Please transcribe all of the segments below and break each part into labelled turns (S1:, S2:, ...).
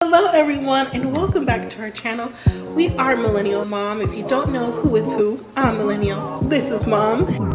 S1: Hello everyone and welcome back to our channel. We are Millennial Mom. If you don't know who is who, I'm Millennial. This is Mom.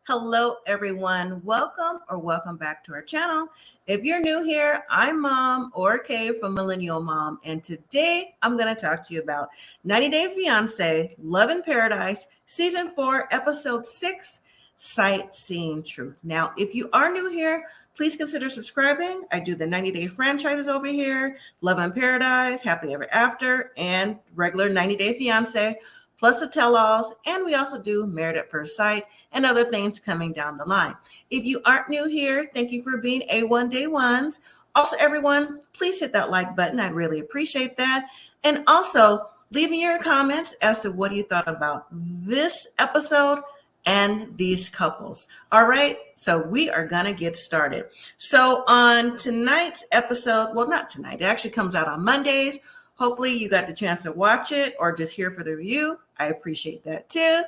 S2: Hello everyone, welcome back to our channel. If you're new here, I'm Mom or Kay from Millennial Mom, and today I'm going to talk to you about 90 Day Fiancé, Love in Paradise, Season 4, Episode 6, Sightseeing Truth. Now, if you are new here, please consider subscribing. I do the 90 Day franchises over here, Love in Paradise, Happily Ever After, and regular 90 Day Fiancé, plus the tell-alls, and we also do Married at First Sight and other things coming down the line. If you aren't new here, thank you for being A1 Day Ones. Also, everyone, please hit that like button. I'd really appreciate that. And also, leave me your comments as to what you thought about this episode and these couples. All right, so we are gonna get started. So on tonight's episode, well, not tonight, it actually comes out on Mondays. Hopefully you got the chance to watch it or just hear for the review. I appreciate that too.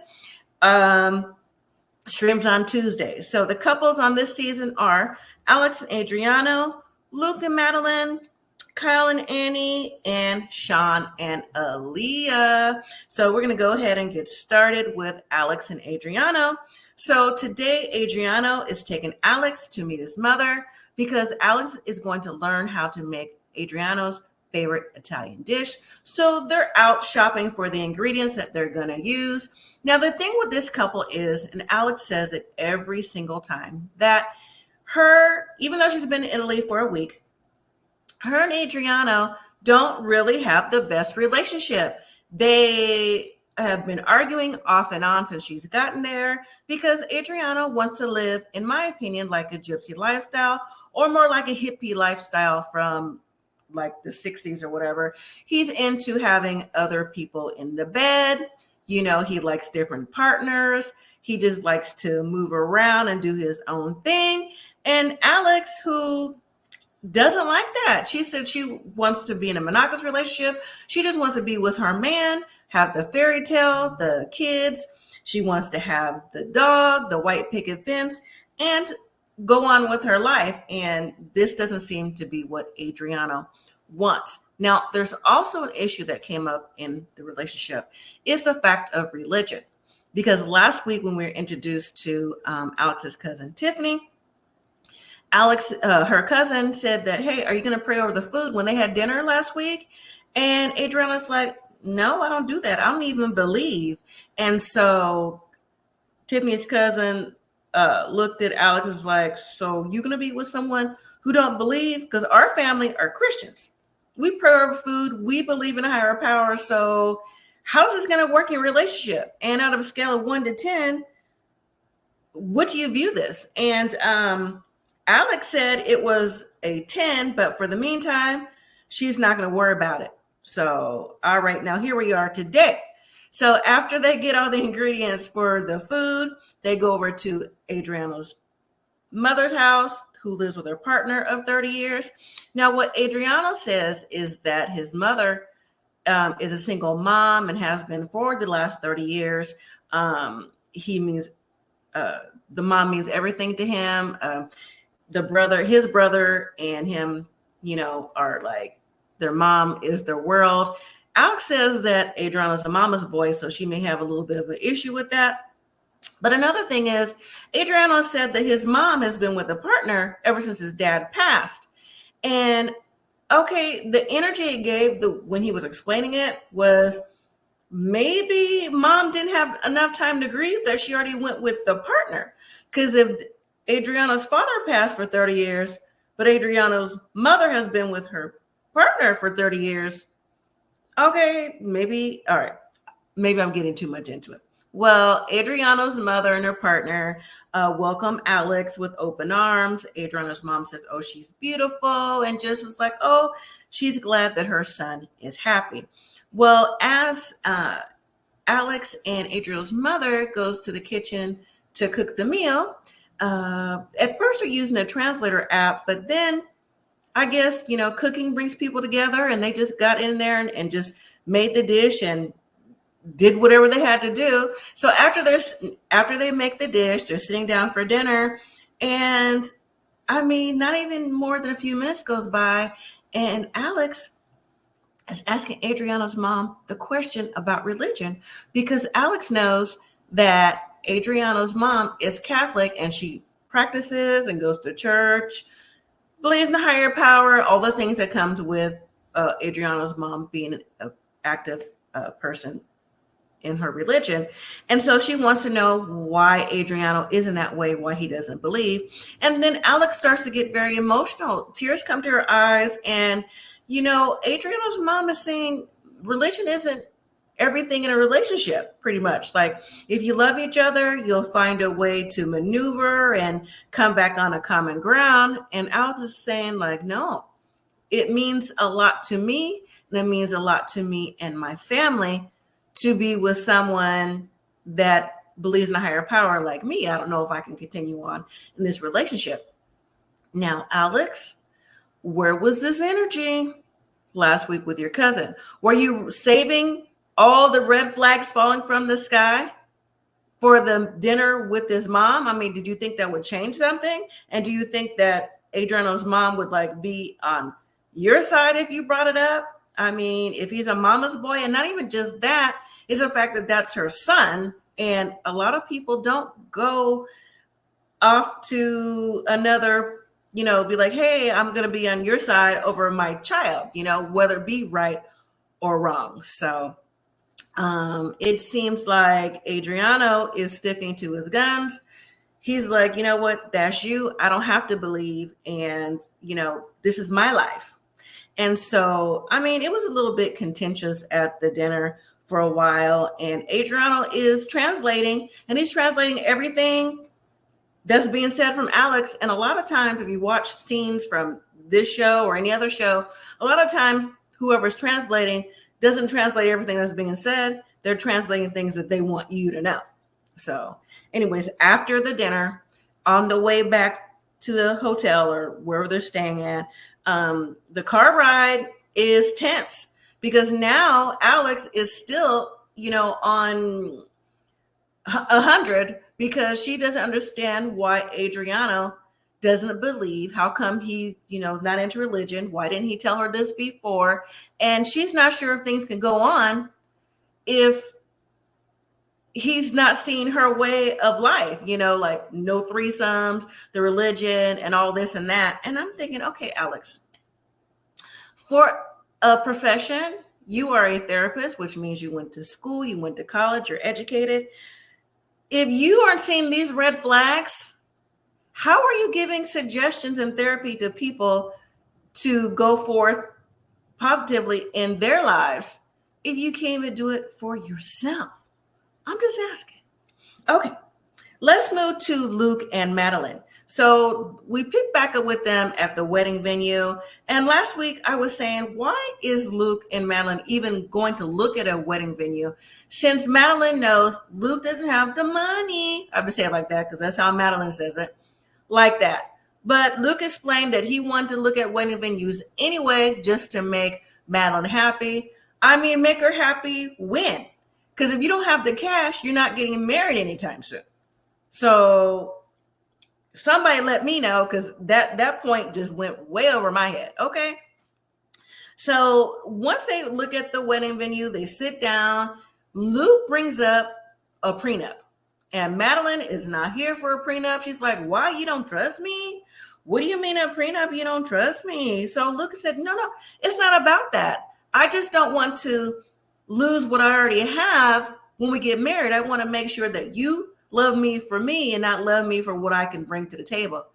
S2: Streams on Tuesdays. So the couples on this season are Alex and Adriano, Luke and Madeline, Kyle and Annie, and Shawn and Alliya. So we're going to go ahead and get started with Alex and Adriano. So today, Adriano is taking Alex to meet his mother because Alex is going to learn how to make Adriano's favorite Italian dish. So they're out shopping for the ingredients that they're going to use. Now, the thing with this couple is, and Alex says it every single time, that even though she's been in Italy for a week, her and Adriano don't really have the best relationship. They have been arguing off and on since she's gotten there because Adriano wants to live, in my opinion, like a gypsy lifestyle or more like a hippie lifestyle from like the 60s or whatever. He's into having other people in the bed. You know, he likes different partners. He just likes to move around and do his own thing. And Alex, who doesn't like that. She said she wants to be in a monogamous relationship. She just wants to be with her man, have the fairy tale, the kids. She wants to have the dog, the white picket fence, and go on with her life. And this doesn't seem to be what Adriano wants. Now, there's also an issue that came up in the relationship is the fact of religion. Because last week when we were introduced to Alex's cousin, Tiffany, Alex, her cousin, said that, hey, are you going to pray over the food when they had dinner last week? And Adriano's like, no, I don't do that. I don't even believe. And so Tiffany's cousin looked at Alex and was like, so you going to be with someone who don't believe? Because our family are Christians. We pray over food. We believe in a higher power. So how's this going to work in a relationship? And out of a scale of 1 to 10, what do you view this? And Alex said it was a 10, but for the meantime, she's not going to worry about it. So, all right, now here we are today. So after they get all the ingredients for the food, they go over to Adriano's mother's house, who lives with her partner of 30 years. Now, what Adriano says is that his mother is a single mom and has been for the last 30 years. The mom means everything to him. His brother and him, are like, their mom is their world. Alex says that Adriano's a mama's boy, so she may have a little bit of an issue with that. But another thing is, Adriano said that his mom has been with a partner ever since his dad passed. And okay, the energy it gave when he was explaining it was maybe mom didn't have enough time to grieve that she already went with the partner. Because if Adriano's father passed for 30 years, but Adriano's mother has been with her partner for 30 years, okay, maybe I'm getting too much into it. Well, Adriano's mother and her partner welcome Alex with open arms. Adriano's mom says, oh, she's beautiful, and just was like, oh, she's glad that her son is happy. Well, as Alex and Adriano's mother goes to the kitchen to cook the meal, at first they're using a translator app, but then I guess, cooking brings people together, and they just got in there and just made the dish and did whatever they had to do. So after they make the dish, they're sitting down for dinner, and I mean, not even more than a few minutes goes by, and Alex is asking Adriano's mom the question about religion, because Alex knows that Adriano's mom is Catholic and she practices and goes to church, believes in a higher power, all the things that comes with Adriano's mom being an active person in her religion. And so she wants to know why Adriano isn't that way, why he doesn't believe. And then Alex starts to get very emotional. Tears come to her eyes. And, Adriano's mom is saying religion isn't everything in a relationship, pretty much. Like, if you love each other, you'll find a way to maneuver and come back on a common ground. And Alex is saying, like, no, it means a lot to me. And it means a lot to me and my family to be with someone that believes in a higher power like me. I don't know if I can continue on in this relationship. Now, Alex, where was this energy last week with your cousin? Were you saving all the red flags falling from the sky for the dinner with his mom? I mean, did you think that would change something? And do you think that Adriano's mom would be on your side if you brought it up? I mean, if he's a mama's boy, and not even just that, is the fact that that's her son. And a lot of people don't go off to another, be like, hey, I'm going to be on your side over my child, whether it be right or wrong. So it seems like Adriano is sticking to his guns. He's like, you know what, that's you. I don't have to believe. And, this is my life. And so, I mean, it was a little bit contentious at the dinner for a while. And Adriano is translating, and he's translating everything that's being said from Alex. And a lot of times, if you watch scenes from this show or any other show, a lot of times whoever's translating doesn't translate everything that's being said. They're translating things that they want you to know. So anyways, after the dinner, on the way back to the hotel or wherever they're staying at, the car ride is tense because now Alex is still, on 100 because she doesn't understand why Adriano doesn't believe. How come he, not into religion? Why didn't he tell her this before? And she's not sure if things can go on if he's not seeing her way of life, like no threesomes, the religion and all this and that. And I'm thinking, okay, Alex, for a profession, you are a therapist, which means you went to school, you went to college, you're educated. If you aren't seeing these red flags, how are you giving suggestions and therapy to people to go forth positively in their lives if you can't even do it for yourself? I'm just asking. Okay, let's move to Luke and Madeline. So we picked back up with them at the wedding venue. And last week I was saying, why is Luke and Madeline even going to look at a wedding venue since Madeline knows Luke doesn't have the money? I have to say it like that because that's how Madeline says it, like that. But Luke explained that he wanted to look at wedding venues anyway, just to make Madeline happy. I mean, make her happy when? Because if you don't have the cash, you're not getting married anytime soon. So somebody let me know, because that point just went way over my head. Okay. So once they look at the wedding venue, they sit down. Luke brings up a prenup. And Madeline is not here for a prenup. She's like, why? You don't trust me? What do you mean a prenup? You don't trust me? So Luke said, no, it's not about that. I just don't want to lose what I already have when we get married. I want to make sure that you love me for me and not love me for what I can bring to the table.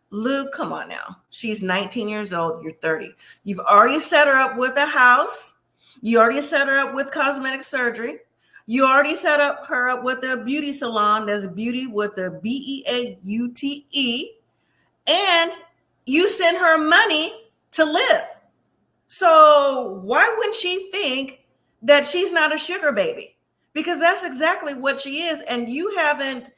S2: Luke, come on now. She's 19 years old. You're 30. You've already set her up with a house. You already set her up with cosmetic surgery. You already set her up with a beauty salon. There's beauty with the BEAUTE. And you send her money to live. So why wouldn't she think that she's not a sugar baby? Because that's exactly what she is. And you haven't,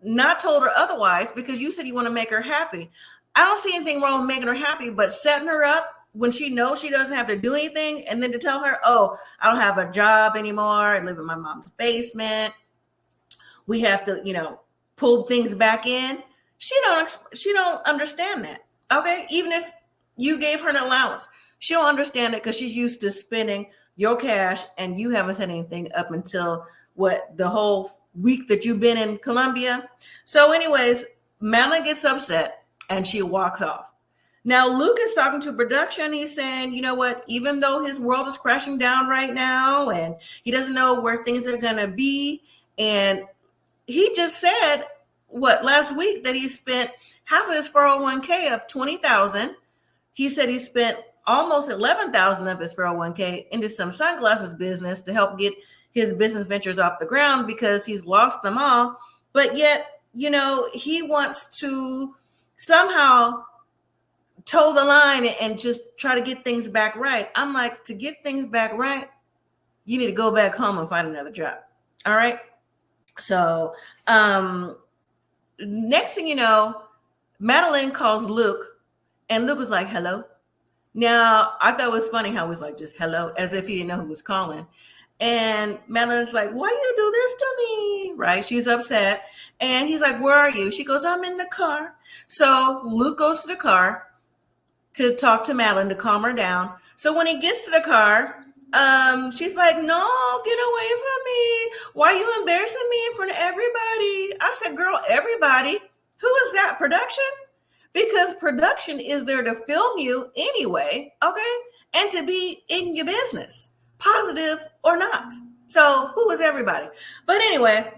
S2: not told her otherwise because you said you want to make her happy. I don't see anything wrong with making her happy, but setting her up when she knows she doesn't have to do anything, and then to tell her, oh, I don't have a job anymore, I live in my mom's basement, we have to, pull things back in. She don't understand that. Okay, even if you gave her an allowance, she don't understand it because she's used to spending your cash, and you haven't said anything up until the whole week that you've been in Colombia. So, anyways, Madeline gets upset and she walks off. Now, Luke is talking to production. He's saying, you know what, even though his world is crashing down right now and he doesn't know where things are going to be, and he just said last week that he spent half of his 401k of $20,000. He said he spent almost $11,000 of his 401k into some sunglasses business to help get his business ventures off the ground because he's lost them all. But yet, he wants to somehow toe the line and just try to get things back right. I'm like, to get things back right, you need to go back home and find another job. All right. So next thing you know, Madeleine calls Luke, and Luke was like, hello. Now, I thought it was funny how he was like, just hello, as if he didn't know who was calling. And Madeleine's like, why you do this to me? Right? She's upset. And he's like, where are you? She goes, I'm in the car. So Luke goes to the car to talk to Madeleine to calm her down. So when he gets to the car, she's like, no, get away from me. Why are you embarrassing me in front of everybody? I said, girl, everybody? Who is that? Production? Because production is there to film you anyway, okay? And to be in your business, positive or not. So who is everybody? But anyway,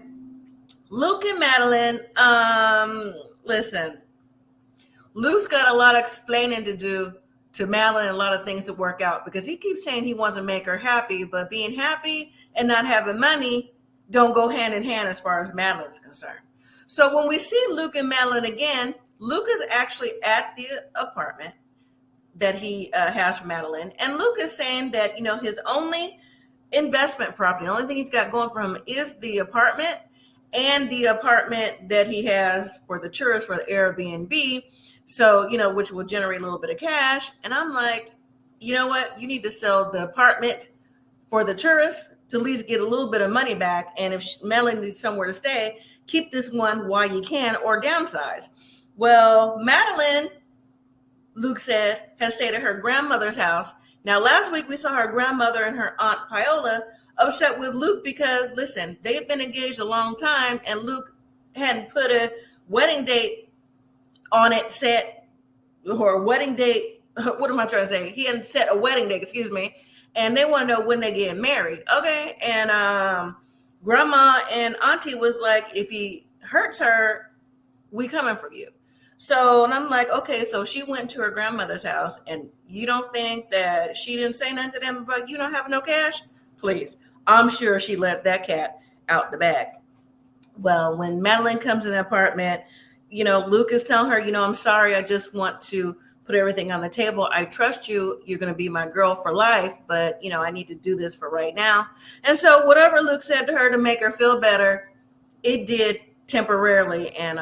S2: Luke and Madeleine, listen, Luke's got a lot of explaining to do to Madeleine, a lot of things to work out, because he keeps saying he wants to make her happy, but being happy and not having money don't go hand in hand as far as Madeleine's concerned. So when we see Luke and Madeleine again, Luke is actually at the apartment that he has for Madeleine. And Luke is saying that, his only investment property, the only thing he's got going for him is the apartment and the apartment that he has for the tourists for the Airbnb. So, which will generate a little bit of cash. And I'm like, you know what? You need to sell the apartment for the tourists to at least get a little bit of money back. And if Madeleine needs somewhere to stay, keep this one while you can or downsize. Well, Madeleine, Luke said, has stayed at her grandmother's house. Now, last week we saw her grandmother and her aunt Paola upset with Luke because, listen, they've been engaged a long time and Luke hadn't put a wedding date on it set, or a wedding date. What am I trying to say? He hadn't set a wedding date, excuse me. And they want to know when they get married. Okay. And grandma and auntie was like, if he hurts her, we coming for you. So, and I'm like, okay, so she went to her grandmother's house, and you don't think that she didn't say nothing to them about you don't have no cash? Please. I'm sure she let that cat out the bag. Well, when Madeleine comes in the apartment, Luke is telling her, I'm sorry, I just want to put everything on the table. I trust you. You're going to be my girl for life, but, I need to do this for right now. And so whatever Luke said to her to make her feel better, it did temporarily, and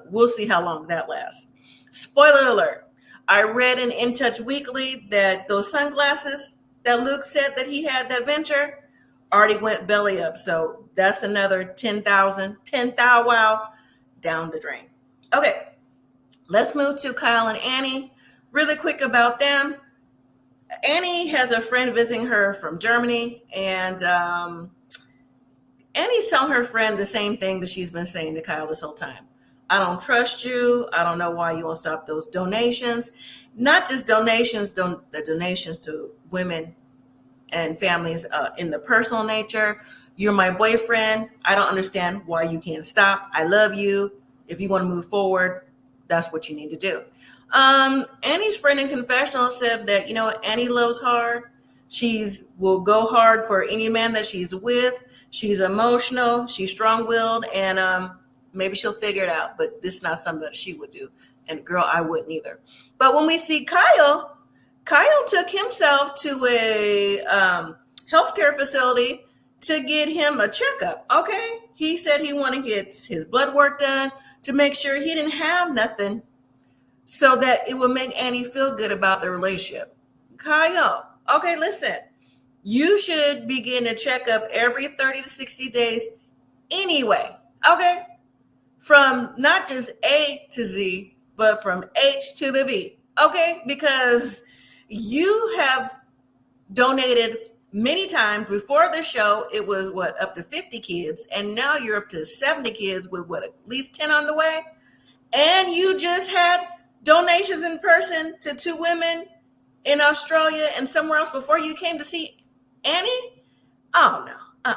S2: we'll see how long that lasts. Spoiler alert. I read in In Touch Weekly that those sunglasses that Luke said that he had, that venture, already went belly up. So that's another 10,000 wow down the drain. Okay, let's move to Kyle and Annie. Really quick about them. Annie has a friend visiting her from Germany, and Annie's telling her friend the same thing that she's been saying to Kyle this whole time. I don't trust you. I don't know why you won't stop those donations. Not just donations, the donations to women and families in the personal nature. You're my boyfriend. I don't understand why you can't stop. I love you. If you want to move forward, that's what you need to do. Annie's friend in confessional said that, Annie loves hard. She's will go hard for any man that she's with. She's emotional. She's strong-willed, and maybe she'll figure it out, but this is not something that she would do. And girl, I wouldn't either. But when we see Kyle took himself to a healthcare facility to get him a checkup. Okay. He said he wanted to get his blood work done to make sure he didn't have nothing so that it will make Annie feel good about the relationship. Kyle, okay, listen, you should begin to check up every 30 to 60 days anyway, okay? From not just A to Z, but from H to the V, okay? Because you have donated many times. Before the show, it was what, up to 50 kids, and now you're up to 70 kids with what, at least 10 on the way? And you just had donations in person to 2 women in Australia and somewhere else before you came to see Annie? Oh no,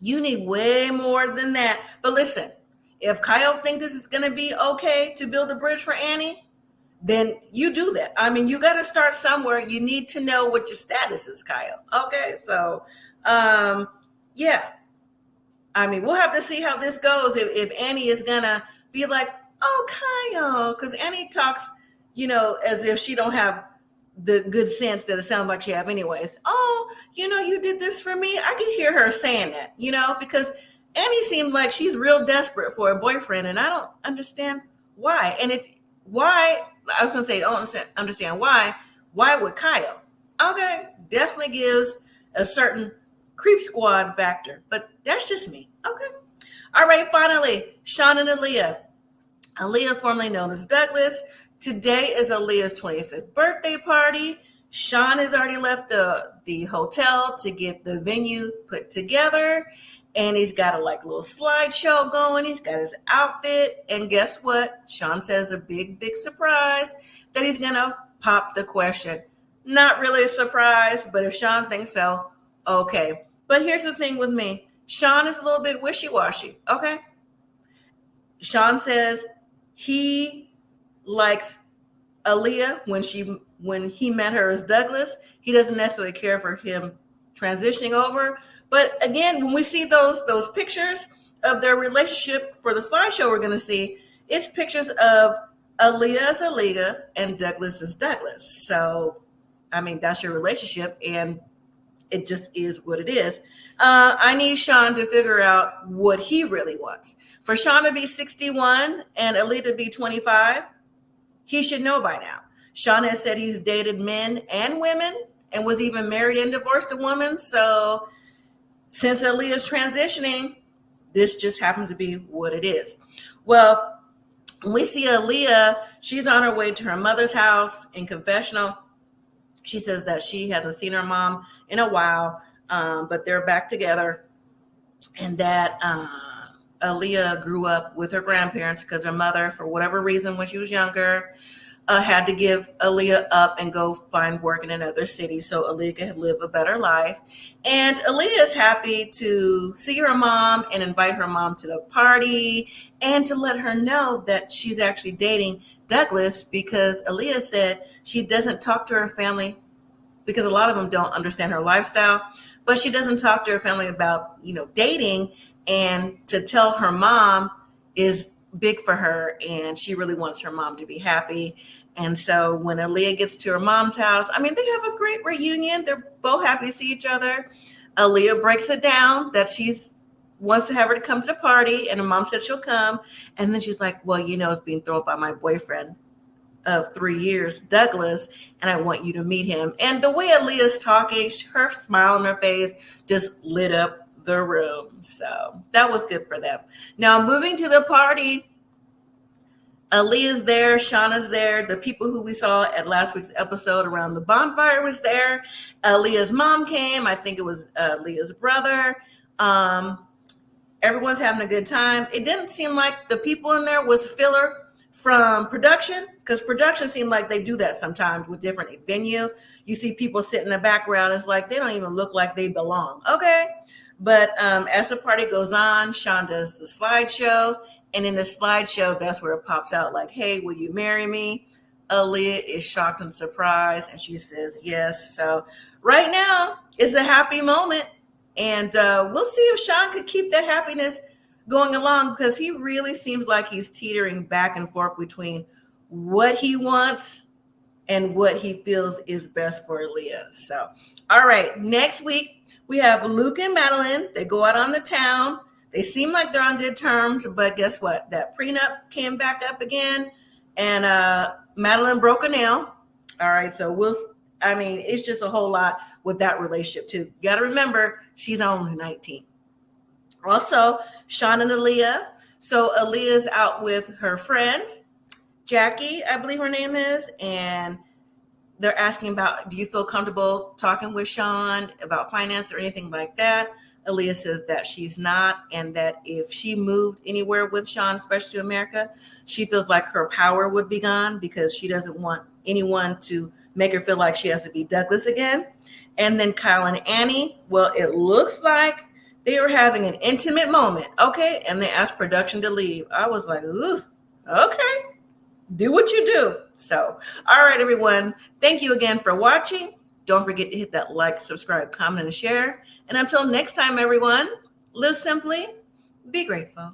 S2: You need way more than that. But listen, if Kyle thinks this is going to be okay to build a bridge for Annie, then you do that. I mean, you got to start somewhere. You need to know what your status is, Kyle. Okay, so yeah. I mean, we'll have to see how this goes. If Annie is going to be like, oh, Kyle, because Annie talks, as if she don't have the good sense that it sounds like she have anyways. Oh, you did this for me. I can hear her saying that, because Annie seemed like she's real desperate for a boyfriend, and I don't understand why. And I was going to say, don't understand why would Kyle? Okay, definitely gives a certain creep squad factor, but that's just me. Okay. All right, finally, Shawn and Alliya. Alliya, formerly known as Douglas. Today is Alliya's 25th birthday party. Shawn has already left the hotel to get the venue put together. And he's got a little slideshow going. He's got his outfit. And guess what? Shawn says a big, big surprise that he's going to pop the question. Not really a surprise, but if Shawn thinks so, okay. But here's the thing with me. Shawn is a little bit wishy-washy, okay? Shawn says he likes Alliya when he met her as Douglas. He doesn't necessarily care for him transitioning over. But again, when we see those pictures of their relationship for the slideshow we're going to see, it's pictures of Alliya as Alliya and Douglas as Douglas. So, I mean, that's your relationship, and it just is what it is. I need Shawn to figure out what he really wants. For Shawn to be 61 and Alliya to be 25, he should know by now. Shawn has said he's dated men and women and was even married and divorced a woman. So since Alliya's transitioning, this just happens to be what it is. Well, when we see Alliya, she's on her way to her mother's house in confessional. She says that she hasn't seen her mom in a while, but they're back together, and that Alliya grew up with her grandparents because her mother, for whatever reason, when she was younger, had to give Alliya up and go find work in another city so Alliya could live a better life. And Alliya is happy to see her mom and invite her mom to the party and to let her know that she's actually dating Douglas, because Alliya said she doesn't talk to her family because a lot of them don't understand her lifestyle, but she doesn't talk to her family about, dating, and to tell her mom is big for her, and she really wants her mom to be happy. And so when Alliya gets to her mom's house, I mean, they have a great reunion. They're both happy to see each other. Alliya breaks it down that she's wants to have her to come to the party, and her mom said she'll come. And then she's like, well, it's being thrown up by my boyfriend of 3 years, Douglas, and I want you to meet him. And the way Alliya's talking, her smile on her face just lit up the room. So that was good for them. Now, moving to the party, Alliya's there, Shauna's there. The people who we saw at last week's episode around the bonfire was there. Alliya's mom came. I think it was Alliya's brother. Everyone's having a good time. It didn't seem like the people in there was filler from production, because production seemed like they do that sometimes with different venue. You see people sit in the background. It's like they don't even look like they belong. Okay. But as the party goes on, Shawn does the slideshow. And in the slideshow, that's where it pops out like, hey, will you marry me? Alliya is shocked and surprised, and she says yes. So right now is a happy moment. And we'll see if Shawn could keep that happiness going along, because he really seems like he's teetering back and forth between what he wants and what he feels is best for Alliya. So, all right, next week we have Luke and Madeline. They go out on the town. They seem like they're on good terms, but guess what? That prenup came back up again, And Madeleine broke a nail. All right, so it's just a whole lot with that relationship too. You got to remember, she's only 19. Also, Shawn and Alliya. So Aliyah's out with her friend, Jackie, I believe her name is, and they're asking about, do you feel comfortable talking with Shawn about finance or anything like that? Aliyah says that she's not, and that if she moved anywhere with Shawn, especially to America, she feels like her power would be gone because she doesn't want anyone to make her feel like she has to be Douglas again. And then Kyle and Annie, well, it looks like they were having an intimate moment, okay? And they asked production to leave. I was like, ooh, okay, do what you do. So, all right, everyone. Thank you again for watching. Don't forget to hit that like, subscribe, comment, and share. And until next time, everyone, live simply, be grateful.